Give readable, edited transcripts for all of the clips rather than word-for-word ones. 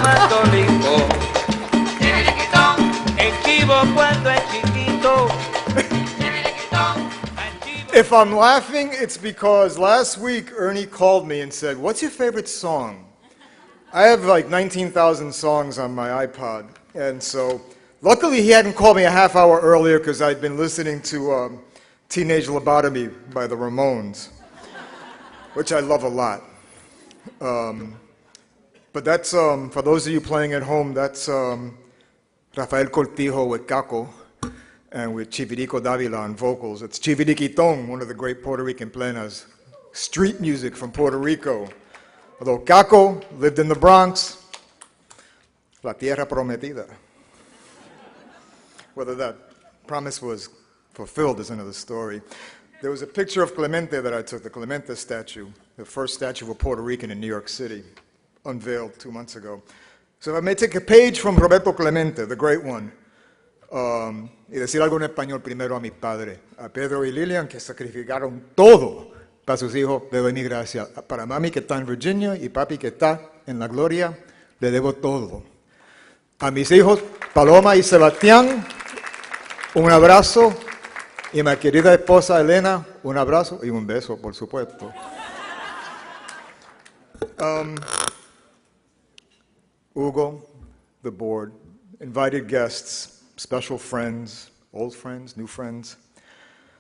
mandolito. El chivo cuando es chiquito. If I'm laughing, it's because last week Ernie called me and said, "What's your favorite song?" I have like 19,000 songs on my iPod, and so luckily he hadn't called me a half hour earlier because I'd been listening to Teenage Lobotomy by the Ramones, which I love a lot. But that's, for those of you playing at home, that's Rafael Cortijo with Caco and with Chivirico Davila on vocals. It's Chiviriquitón, one of the great Puerto Rican plenas, street music from Puerto Rico. Although Caco lived in the Bronx, La Tierra Prometida. Whether that promise was fulfilled is another story. There was a picture of Clemente that I took, the Clemente statue, the first statue of a Puerto Rican in New York City, unveiled 2 months ago. So if I may take a page from Roberto Clemente, the great one, y decir algo en español primero a mis padres, a Pedro y Lilian, que sacrificaron todo para sus hijos, le doy mi gracia. Para mami que está en Virginia y papi que está en la gloria, le debo todo. A mis hijos, Paloma y Sebastián, un abrazo. Y a mi querida esposa Elena, un abrazo y un beso, por supuesto. Hugo, the board, invited guests, special friends, old friends, new friends.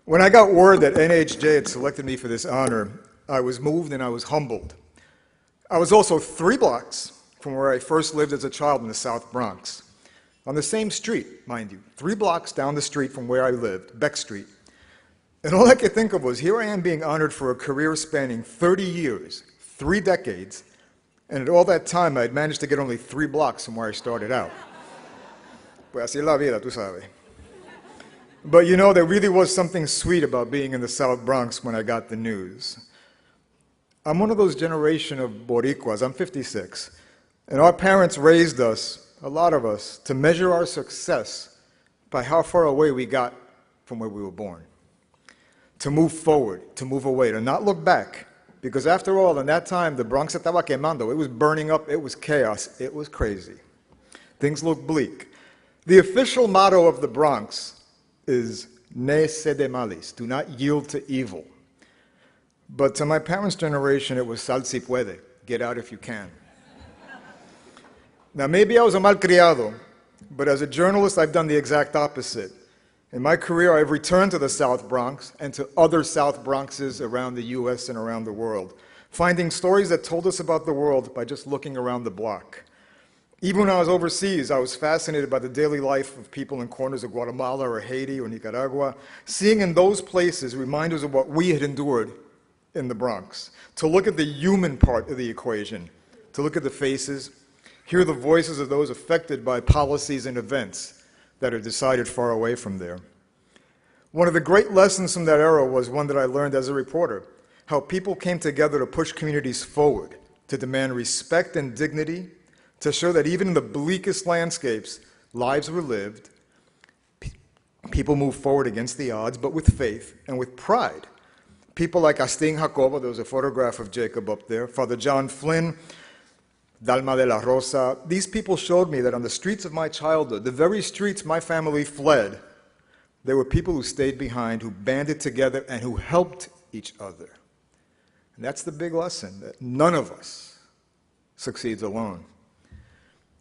When I got word that NAHJ had selected me for this honor, I was moved and I was humbled. I was also 3 blocks from where I first lived as a child in the South Bronx. On the same street, mind you, 3 blocks down the street from where I lived, Beck Street. And all I could think of was, here I am being honored for a career spanning 30 years, 3 decades, and at all that time I'd managed to get only 3 blocks from where I started out. Pues así es la vida, tú sabes. But you know, there really was something sweet about being in the South Bronx when I got the news. I'm one of those generation of Boricuas, I'm 56, and our parents raised us, a lot of us, to measure our success by how far away we got from where we were born. To move forward, to move away, to not look back. Because after all, in that time, the Bronx estaba quemando. It was burning up, it was chaos, it was crazy. Things looked bleak. The official motto of the Bronx is "Ne cede malis," do not yield to evil. But to my parents' generation, it was "Sal si puede," get out if you can. Now, maybe I was a malcriado, but as a journalist, I've done the exact opposite. In my career, I've returned to the South Bronx and to other South Bronxes around the U.S. and around the world, finding stories that told us about the world by just looking around the block. Even when I was overseas, I was fascinated by the daily life of people in corners of Guatemala or Haiti or Nicaragua, seeing in those places reminders of what we had endured in the Bronx, to look at the human part of the equation, to look at the faces, hear the voices of those affected by policies and events that are decided far away from there. One of the great lessons from that era was one that I learned as a reporter, how people came together to push communities forward, to demand respect and dignity, to show that even in the bleakest landscapes, lives were lived, people moved forward against the odds, but with faith and with pride. People like Astín Jacobo, there was a photograph of Jacob up there, Father John Flynn, Dalma de la Rosa. These people showed me that on the streets of my childhood, the very streets my family fled, there were people who stayed behind, who banded together, and who helped each other. And that's the big lesson, that none of us succeeds alone.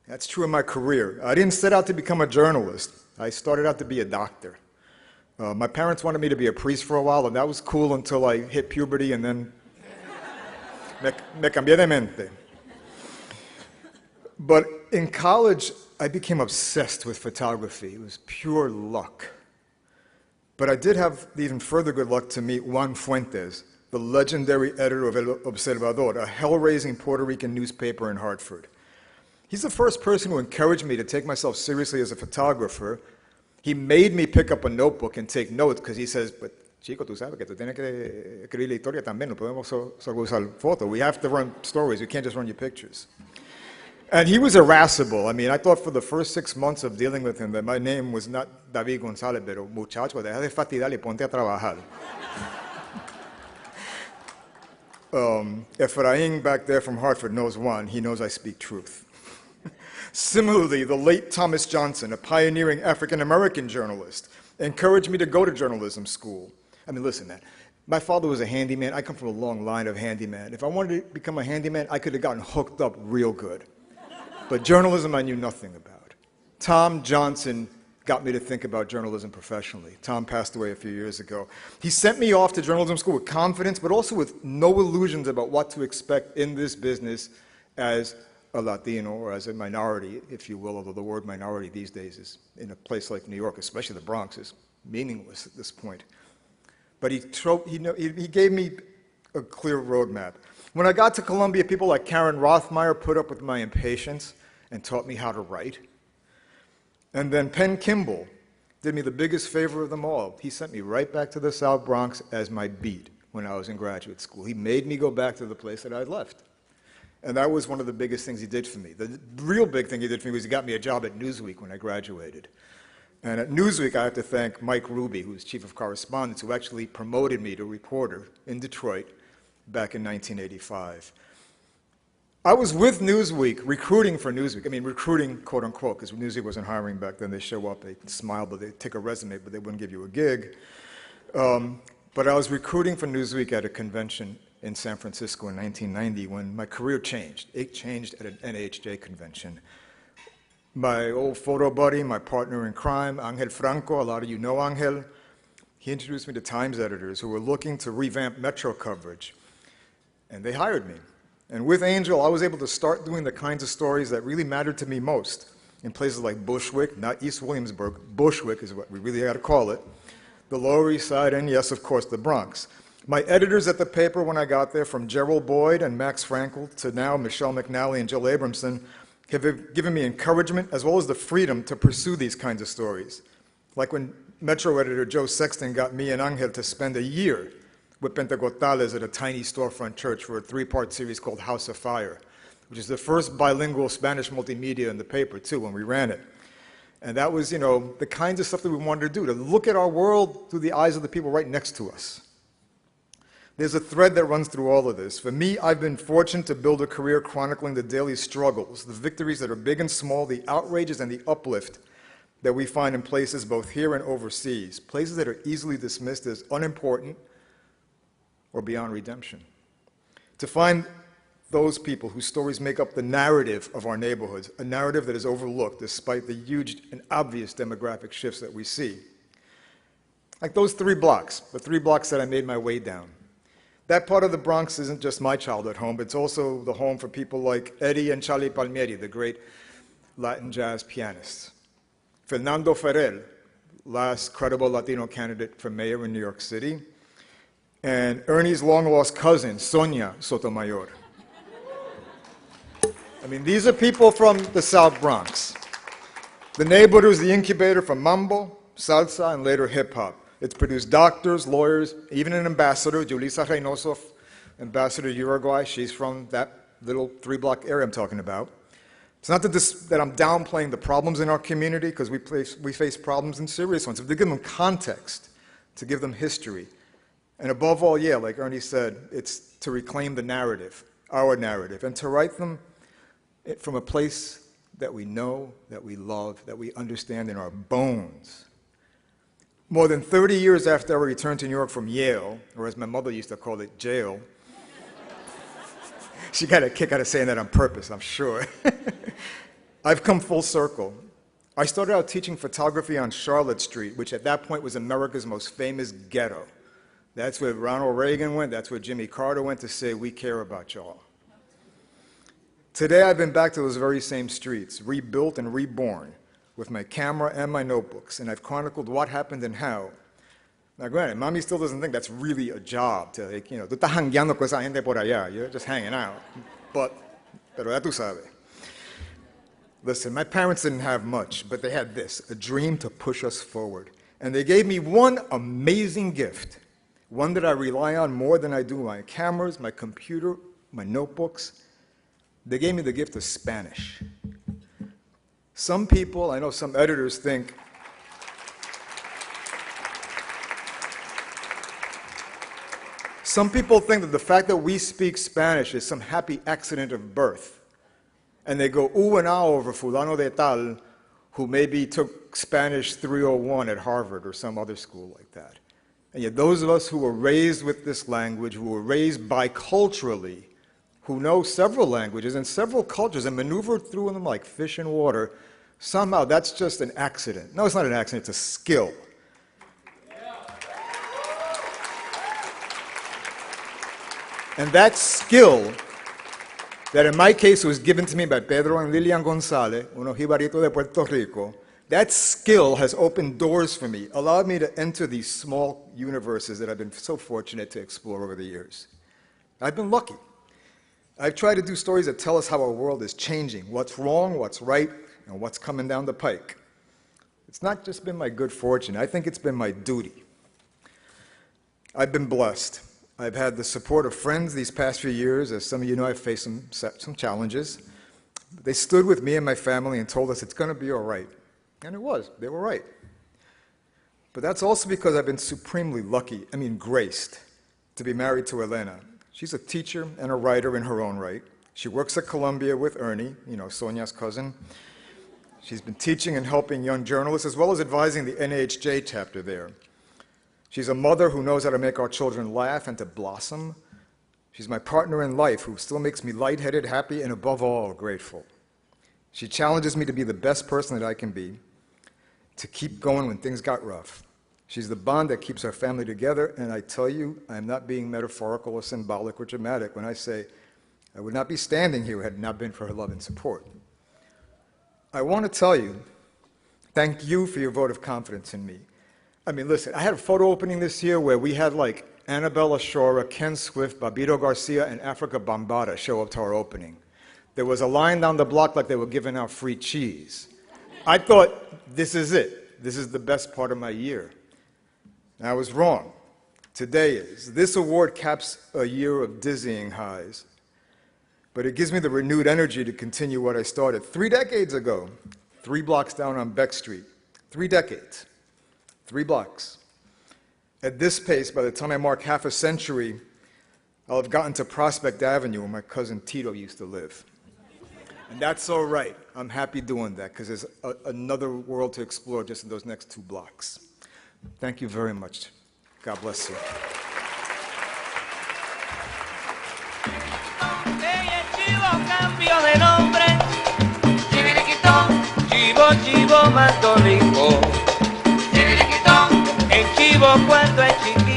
That's true in my career. I didn't set out to become a journalist. I started out to be a doctor. My parents wanted me to be a priest for a while, and that was cool until I hit puberty, and then me cambié de mente. But in college, I became obsessed with photography. It was pure luck. But I did have the even further good luck to meet Juan Fuentes, the legendary editor of El Observador, a hell-raising Puerto Rican newspaper in Hartford. He's the first person who encouraged me to take myself seriously as a photographer. He made me pick up a notebook and take notes because he says, "But chico, tú sabes que tú tienes que escribir la historia también. No podemos solo usar foto. We have to run stories. We can't just run your pictures." And he was irascible. I mean, I thought for the first 6 months of dealing with him that my name was not David Gonzalez, pero muchacho, deja de fastidiar y ponte a trabajar. Efraín back there from Hartford knows one. He knows I speak truth. Similarly, the late Thomas Johnson, a pioneering African-American journalist, encouraged me to go to journalism school. I mean, listen, man, my father was a handyman. I come from a long line of handyman. If I wanted to become a handyman, I could have gotten hooked up real good. But journalism, I knew nothing about. Tom Johnson got me to think about journalism professionally. Tom passed away a few years ago. He sent me off to journalism school with confidence, but also with no illusions about what to expect in this business as a Latino or as a minority, if you will, although the word minority these days is, in a place like New York, especially the Bronx, is meaningless at this point. But he gave me a clear roadmap. When I got to Columbia, people like Karen Rothmeyer put up with my impatience and taught me how to write. And then Penn Kimball did me the biggest favor of them all. He sent me right back to the South Bronx as my beat when I was in graduate school. He made me go back to the place that I'd left. And that was one of the biggest things he did for me. The real big thing he did for me was he got me a job at Newsweek when I graduated. And at Newsweek, I have to thank Mike Ruby, who was chief of correspondence, who actually promoted me to reporter in Detroit back in 1985. I was with Newsweek, recruiting for Newsweek. I mean, recruiting, quote unquote, because Newsweek wasn't hiring back then. They show up, they smile, but they take a resume, but they wouldn't give you a gig. But I was recruiting for Newsweek at a convention in San Francisco in 1990 when my career changed. It changed at an NAHJ convention. My old photo buddy, my partner in crime, Angel Franco, a lot of you know Angel, he introduced me to Times editors who were looking to revamp Metro coverage. And they hired me. And with Angel, I was able to start doing the kinds of stories that really mattered to me most in places like Bushwick, not East Williamsburg. Bushwick is what we really had to call it. The Lower East Side, and yes, of course, the Bronx. My editors at the paper when I got there, from Gerald Boyd and Max Frankel to now Michelle McNally and Jill Abramson, have given me encouragement as well as the freedom to pursue these kinds of stories. Like when Metro editor Joe Sexton got me and Angel to spend a year with Gonzalez at a tiny storefront church for a 3-part series called House of Fire, which is the first bilingual Spanish multimedia in the paper, too, when we ran it. And that was, you know, the kinds of stuff that we wanted to do, to look at our world through the eyes of the people right next to us. There's a thread that runs through all of this. For me, I've been fortunate to build a career chronicling the daily struggles, the victories that are big and small, the outrages and the uplift that we find in places both here and overseas, places that are easily dismissed as unimportant or beyond redemption. To find those people whose stories make up the narrative of our neighborhoods, a narrative that is overlooked despite the huge and obvious demographic shifts that we see. Like those 3 blocks, the 3 blocks that I made my way down. That part of the Bronx isn't just my childhood home, but it's also the home for people like Eddie and Charlie Palmieri, the great Latin jazz pianists. Fernando Ferrer, last credible Latino candidate for mayor in New York City. And Ernie's long-lost cousin, Sonia Sotomayor. I mean, these are people from the South Bronx. The neighborhood was the incubator for mambo, salsa, and later hip-hop. It's produced doctors, lawyers, even an ambassador, Julissa Reynoso, ambassador to Uruguay. She's from that little 3-block area I'm talking about. It's not that I'm downplaying the problems in our community, because we face problems and serious ones. But to give them context, to give them history. And above all, yeah, like Ernie said, it's to reclaim the narrative, our narrative, and to write them from a place that we know, that we love, that we understand in our bones. More than 30 years after I returned to New York from Yale, or as my mother used to call it, jail, she got a kick out of saying that on purpose, I'm sure. I've come full circle. I started out teaching photography on Charlotte Street, which at that point was America's most famous ghetto. That's where Ronald Reagan went, that's where Jimmy Carter went to say, we care about y'all. Today I've been back to those very same streets, rebuilt and reborn, with my camera and my notebooks, and I've chronicled what happened and how. Now granted, Mommy still doesn't think that's really a job to, like, you know, tú estás jangueando con esa gente por allá, you're just hanging out. Pero ya tú sabes. Listen, my parents didn't have much, but they had this, a dream to push us forward. And they gave me one amazing gift, one that I rely on more than I do my cameras, my computer, my notebooks. They gave me the gift of Spanish. Some people, I know some editors think, that the fact that we speak Spanish is some happy accident of birth. and they go ooh and ah over fulano de tal, who maybe took Spanish 301 at Harvard or some other school like that. And yet those of us who were raised with this language, who were raised biculturally, who know several languages and several cultures and maneuver through them like fish in water, somehow that's just an accident. No, it's not an accident, it's a skill. And that skill, that in my case was given to me by Pedro and Lilian Gonzalez, unos jibaritos de Puerto Rico, that skill has opened doors for me, allowed me to enter these small universes that I've been so fortunate to explore over the years. I've been lucky. I've tried to do stories that tell us how our world is changing, what's wrong, what's right, and what's coming down the pike. It's not just been my good fortune, I think it's been my duty. I've been blessed. I've had the support of friends these past few years. As some of you know, I've faced some challenges. They stood with me and my family and told us it's going to be all right. And it was. They were right. But that's also because I've been supremely lucky, graced, to be married to Elena. She's a teacher and a writer in her own right. She works at Columbia with Ernie, Sonia's cousin. She's been teaching and helping young journalists, as well as advising the NAHJ chapter there. She's a mother who knows how to make our children laugh and to blossom. She's my partner in life who still makes me lightheaded, happy, and above all, grateful. She challenges me to be the best person that I can be, to keep going when things got rough. She's the bond that keeps our family together, and I tell you, I'm not being metaphorical or symbolic or dramatic when I say I would not be standing here had it not been for her love and support. I want to tell you, thank you for your vote of confidence in me. Listen, I had a photo opening this year where we had like Annabella Shora, Ken Swift, Babito Garcia, and Africa Bambaataa show up to our opening. There was a line down the block like they were giving out free cheese. I thought, this is it. This is the best part of my year. And I was wrong. Today is. This award caps a year of dizzying highs. But it gives me the renewed energy to continue what I started 3 decades ago, 3 blocks down on Beck Street. 3 decades. 3 blocks. At this pace, by the time I mark half a century, I'll have gotten to Prospect Avenue where my cousin Tito used to live. And that's all right. I'm happy doing that because there's another world to explore just in those next 2 blocks. Thank you very much. God bless you. Cambio de nombre, chivo, chivo, manto rico. En chivo cuando es chiquito.